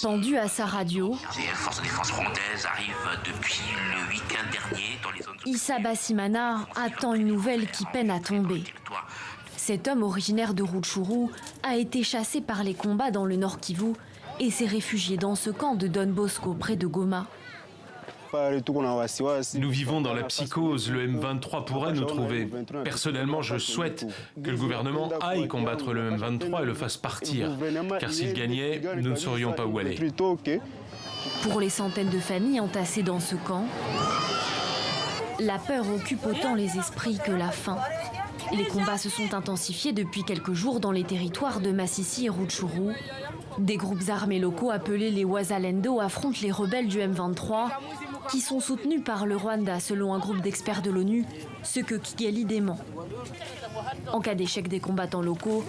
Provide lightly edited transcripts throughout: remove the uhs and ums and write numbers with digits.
Pendu à sa radio, les forces de défense rwandaises arrivent depuis le week-end dernier dans les zones... Issa Bassimana attend une nouvelle qui peine à tomber. Cet homme originaire de Rutshuru a été chassé par les combats dans le Nord Kivu et s'est réfugié dans ce camp de Don Bosco près de Goma. Nous vivons dans la psychose, le M23 pourrait nous trouver. Personnellement, je souhaite que le gouvernement aille combattre le M23 et le fasse partir. Car s'il gagnait, nous ne saurions pas où aller. Pour les centaines de familles entassées dans ce camp, la peur occupe autant les esprits que la faim. Les combats se sont intensifiés depuis quelques jours dans les territoires de Masisi et Rutshuru. Des groupes armés locaux appelés les Wazalendo affrontent les rebelles du M23 qui sont soutenus par le Rwanda selon un groupe d'experts de l'ONU, ce que Kigali dément. En cas d'échec des combattants locaux,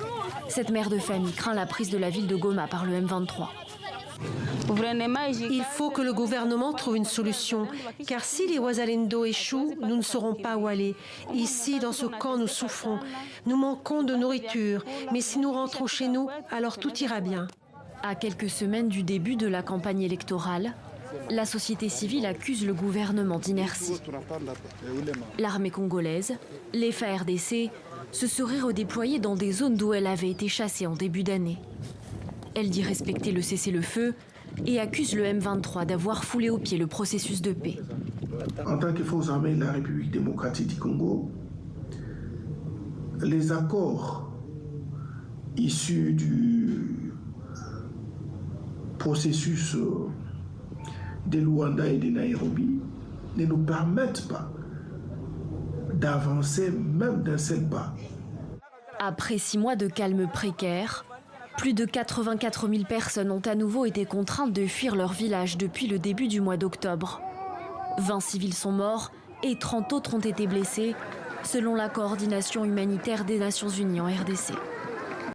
cette mère de famille craint la prise de la ville de Goma par le M23. Il faut que le gouvernement trouve une solution, car si les Wazalendo échouent, nous ne saurons pas où aller. Ici, dans ce camp, nous souffrons. Nous manquons de nourriture, mais si nous rentrons chez nous, alors tout ira bien. À quelques semaines du début de la campagne électorale, la société civile accuse le gouvernement d'inertie. L'armée congolaise, les FARDC, se serait redéployée dans des zones d'où elle avait été chassée en début d'année. Elle dit respecter le cessez-le-feu et accuse le M23 d'avoir foulé aux pieds le processus de paix. En tant que forces armées de la République démocratique du Congo, les accords issus du processus de Luanda et de Nairobi ne nous permettent pas d'avancer même d'un seul pas. Après 6 mois de calme précaire, plus de 84 000 personnes ont à nouveau été contraintes de fuir leur village depuis le début du mois d'octobre. 20 civils sont morts et 30 autres ont été blessés, selon la coordination humanitaire des Nations Unies en RDC.